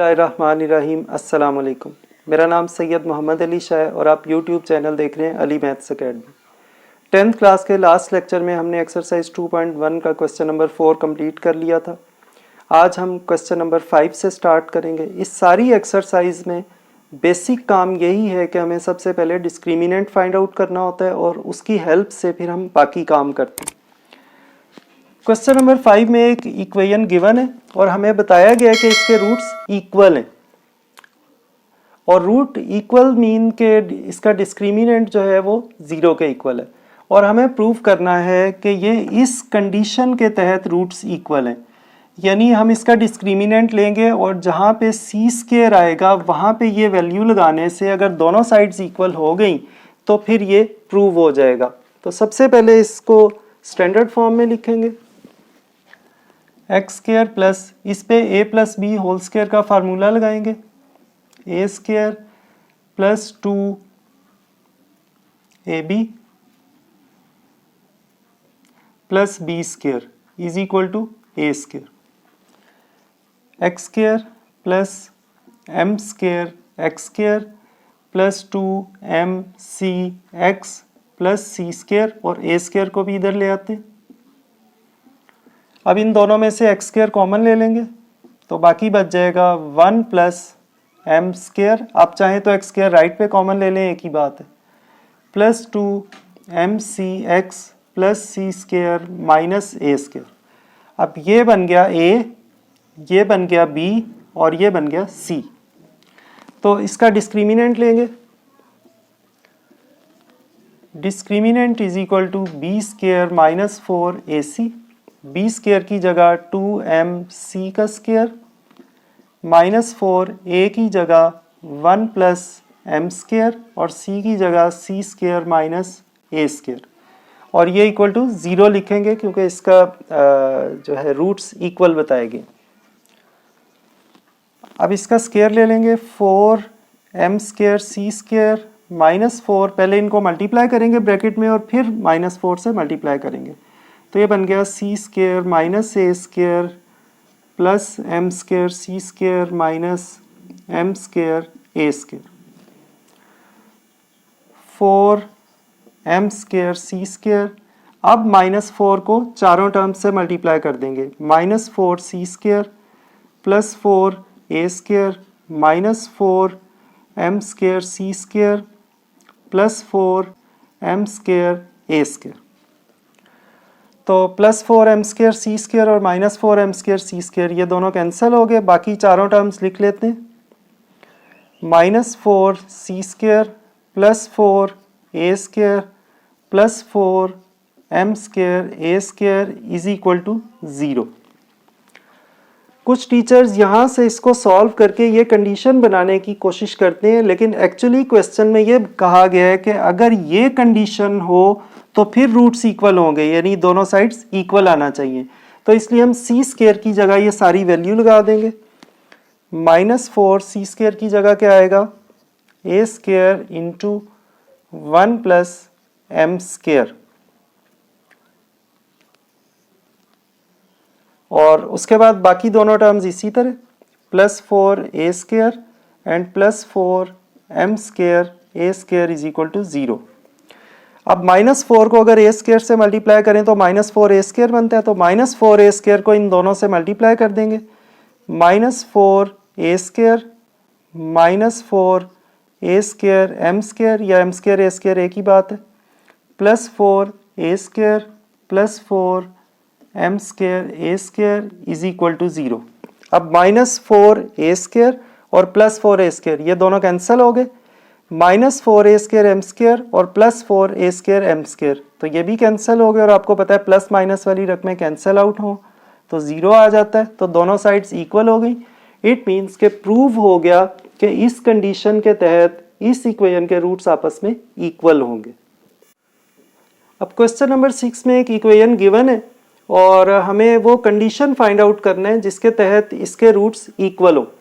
बिस्मिल्लाहिर्रहमानिर्रहीम अस्सलाम वालेकुम। मेरा नाम सैयद मोहम्मद अली शाह है और आप यूट्यूब चैनल देख रहे हैं Ali maths academy. 10th class के लास्ट लेक्चर में हमने एक्सरसाइज 2.1 का क्वेश्चन नंबर 4 कंप्लीट कर लिया था। आज हम क्वेश्चन नंबर 5 से स्टार्ट करेंगे। इस सारी एक्सरसाइज में बेसिक काम यही है कि हमें सबसे पहले डिस्क्रिमिनेंट फाइंड आउट करना होता है और उसकी हेल्प से फिर हम बाकी काम करते हैं। क्वेश्चन नंबर 5 में एक इक्वेशन गिवन है और हमें बताया गया है कि इसके रूट्स इक्वल हैं और रूट इक्वल मीन के इसका डिस्क्रिमिनेंट जो है वो 0 के इक्वल है और हमें प्रूव करना है कि ये इस कंडीशन के तहत रूट्स इक्वल हैं। यानी हम इसका डिस्क्रिमिनेंट लेंगे और जहाँ पे सी स्क्वायर आएगा वहाँ पे ये वैल्यू लगाने से अगर दोनों साइड्स इक्वल हो गई तो फिर ये प्रूव हो जाएगा। तो सबसे पहले इसको स्टैंडर्ड फॉर्म में लिखेंगे। एक्स स्क्वायर प्लस इस पे a plus B whole square का फार्मूला लगाएंगे। A square plus 2ab plus B square is equal to a square. X square plus m square x square plus 2mc x plus C square और a square को भी इधर ले आते हैं। अब इन दोनों में से एक्स स्क्वायर कॉमन ले लेंगे तो बाकी बच जाएगा 1 प्लस एम स्क्वायर। आप चाहें तो एक्स स्क्वायर राइट पे कॉमन ले लें, एक ही बात है, plus 2mc x plus C square minus a square. अब ये बन गया a, ये बन गया b और ये बन गया c। तो इसका डिस्क्रिमिनेंट लेंगे। Discriminant is equal to B square minus 4ac। B square की जगह 2mc का स्क्वायर माइनस 4a की जगह 1 प्लस एम स्क्वायर और c की जगह c square minus a square और ये इक्वल टू 0 लिखेंगे क्योंकि इसका जो है रूट्स इक्वल बताएंगे। अब इसका स्क्वायर ले लेंगे 4m square c square minus 4, पहले इनको मल्टीप्लाई करेंगे ब्रैकेट में और फिर माइनस 4 से मल्टीप्लाई करेंगे तो ये बन गया c square minus a square plus m square c square minus m square A square. 4m square c square. अब माइनस 4 को चारों टर्म्स से मल्टीप्लाई कर देंगे। Minus 4c square plus 4a square minus 4m square c square plus 4m square ए square. तो plus 4m square c square और minus 4m square c square ये दोनों कैंसिल हो गए। बाकी चारों टर्म्स लिख लेते हैं। Minus 4c square plus 4a square plus 4m square A square is equal to 0। कुछ टीचर्स यहाँ से इसको सॉल्व करके ये कंडीशन बनाने की कोशिश करते हैं, लेकिन एक्चुअली क्वेश्चन में ये कहा गया है कि अगर ये कंडीशन हो तो फिर रूट्स इक्वल होंगे, यानी दोनों साइड्स इक्वल आना चाहिए। तो इसलिए हम सी स्क्वायर की जगह ये सारी वैल्यू लगा देंगे। माइनस 4c स्क्वायर की जगह क्या आएगा, a square into 1 plus m square और उसके बाद बाकी दोनों टर्म्स इसी तरह plus 4a square and plus 4m square A square is equal to 0। अब माइनस 4 को अगर ए स्क्वायर से मल्टीप्लाई करें तो माइनस 4a स्क्वायर बनता है, तो माइनस 4a स्क्वायर को इन दोनों से मल्टीप्लाई कर देंगे। Minus 4a square minus 4a square m square या एम स्क्वायर ए स्क्वायर एक ही बात है plus 4a square plus 4m square A square is equal to 0। अब माइनस 4a स्क्वायर और प्लस 4a स्क्वायर ये दोनों कैंसिल हो गए। Minus 4a square m square और plus 4a square m square तो ये भी कैंसिल हो गए और आपको पता है प्लस माइनस वाली रकमें कैंसिल आउट हो तो 0 आ जाता है। तो दोनों साइड्स इक्वल हो गई। इट मीन्स के प्रूव हो गया कि इस कंडीशन के तहत इस इक्वेशन के रूट्स आपस में इक्वल होंगे। अब क्वेश्चन नंबर 6 में एक इक्वेशन गिवन है और हमें वो कंडीशन फाइंड आउट करना है जिसके तहत इसके रूट्स इक्वल हो।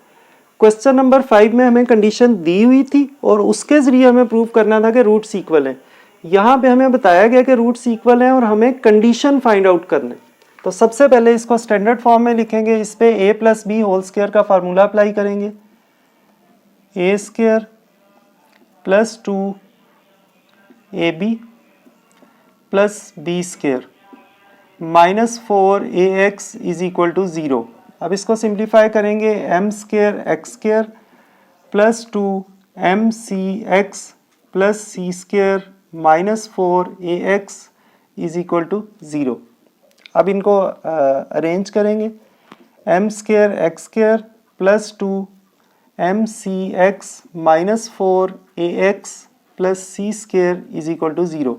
क्वेश्चन नंबर 5 में हमें कंडीशन दी हुई थी और उसके जरिए हमें प्रूव करना था कि रूट्स इक्वल हैं। यहाँ पे हमें बताया गया कि रूट्स इक्वल हैं और हमें कंडीशन फाइंड आउट करना है। तो सबसे पहले इसको स्टैंडर्ड फॉर्म में लिखेंगे, इस पे a plus B whole square का फार्मूला अप्लाई करेंगे, a square plus 2ab plus B square minus 4ax is equal to 0। अब इसको सिंप्लीफाई करेंगे, m square x square plus 2mcx plus C square minus 4ax is equal to 0। अब इनको arrange करेंगे, m square x square plus 2mcx minus 4ax plus C square is equal to 0।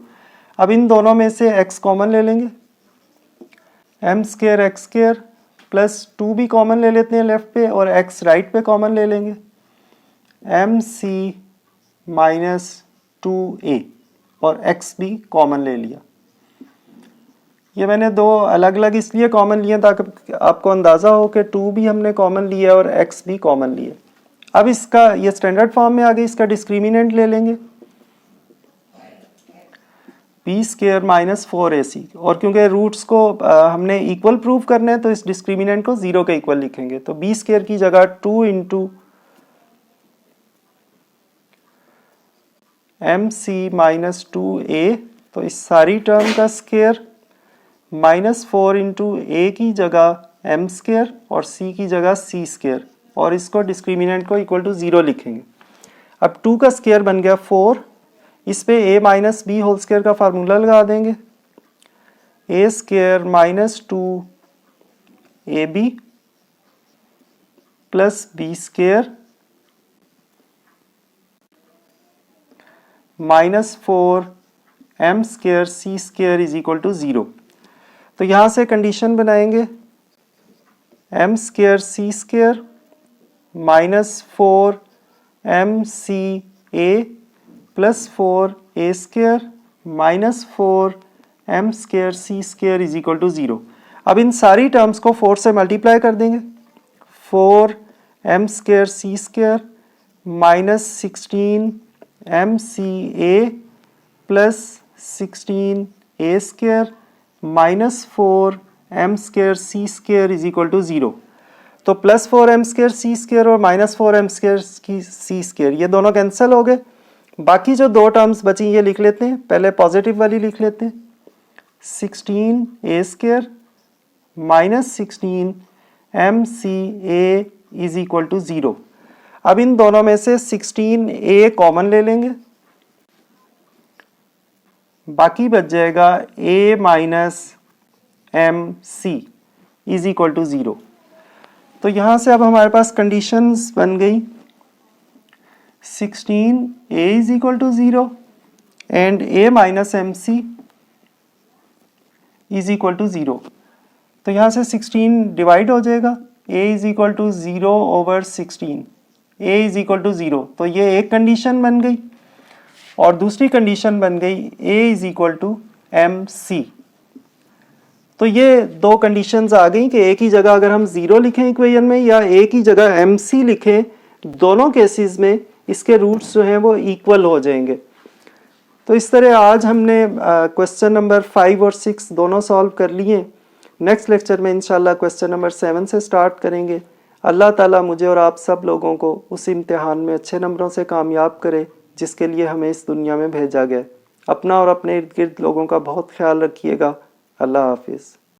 अब इन दोनों में से x कॉमन ले लेंगे, m square x square plus 2 भी कॉमन ले लेते हैं लेफ्ट पे और x राइट पे कॉमन ले लेंगे, mc माइनस 2a और x भी कॉमन ले लिया। ये मैंने दो अलग अलग इसलिए कॉमन लिए ताकि आपको अंदाज़ा हो कि 2 भी हमने कॉमन लिया और x भी कॉमन लिए। अब इसका ये स्टैंडर्ड फॉर्म में आ गई, इसका डिस्क्रिमिनेंट ले लेंगे, बी स्क्वायर माइनस 4ac, और क्योंकि रूट्स को हमने इक्वल प्रूव करना है तो इस डिस्क्रिमिनेंट को 0 के इक्वल लिखेंगे। तो बी स्क्वायर की जगह 2 इंटू mc माइनस 2a, तो इस सारी टर्म का स्क्वायर माइनस 4 इंटू ए की जगह m स्क्वायर और c की जगह c स्क्वायर, और इसको डिस्क्रिमिनेंट को इक्वल टू 0 लिखेंगे। अब 2 का स्क्वायर बन गया 4, इस पे a minus B whole square का फार्मूला लगा देंगे, a square minus 2ab plus B square minus 4m square c square is equal to 0। तो यहाँ से कंडीशन बनाएंगे, m square c square minus 4mca plus 4a square minus 4m square c square is equal to 0। अब इन सारी terms को 4 से multiply कर देंगे, 4m square c square minus 16mca plus 16a square minus 4m square c square is equal to 0। तो plus 4m square c square और minus 4m square c square ये दोनों कैंसिल हो गए। बाकी जो दो टर्म्स बची ये लिख लेते हैं, पहले पॉजिटिव वाली लिख लेते हैं, 16a square minus 16mca is equal to 0। अब इन दोनों में से 16a कॉमन ले लेंगे, बाकी बच जाएगा a minus mc is equal to 0। तो यहाँ से अब हमारे पास कंडीशंस बन गई, 16a is equal to 0 and a minus mc is equal to 0। तो यहाँ से 16 डिवाइड हो जाएगा, a is equal to 0 over 16, a is equal to 0। तो ये एक कंडीशन बन गई और दूसरी कंडीशन बन गई a is equal to mc। तो ये दो कंडीशंस आ गई कि a की जगह अगर हम 0 लिखें इक्वेशन में या a की जगह mc लिखें, दोनों केसेस में इसके रूट्स जो हैं वो इक्वल हो जाएंगे। तो इस तरह आज हमने क्वेश्चन नंबर 5 और 6 दोनों सॉल्व कर लिए। नेक्स्ट लेक्चर में इंशाल्लाह क्वेश्चन नंबर 7 से स्टार्ट करेंगे। अल्लाह ताला मुझे और आप सब लोगों को उस इम्तिहान में अच्छे नंबरों से कामयाब करे जिसके लिए हमें इस दुनिया में भेजा गया। अपना और अपने इर्द गिर्द लोगों का बहुत ख्याल रखिएगा। अल्लाह हाफिज़।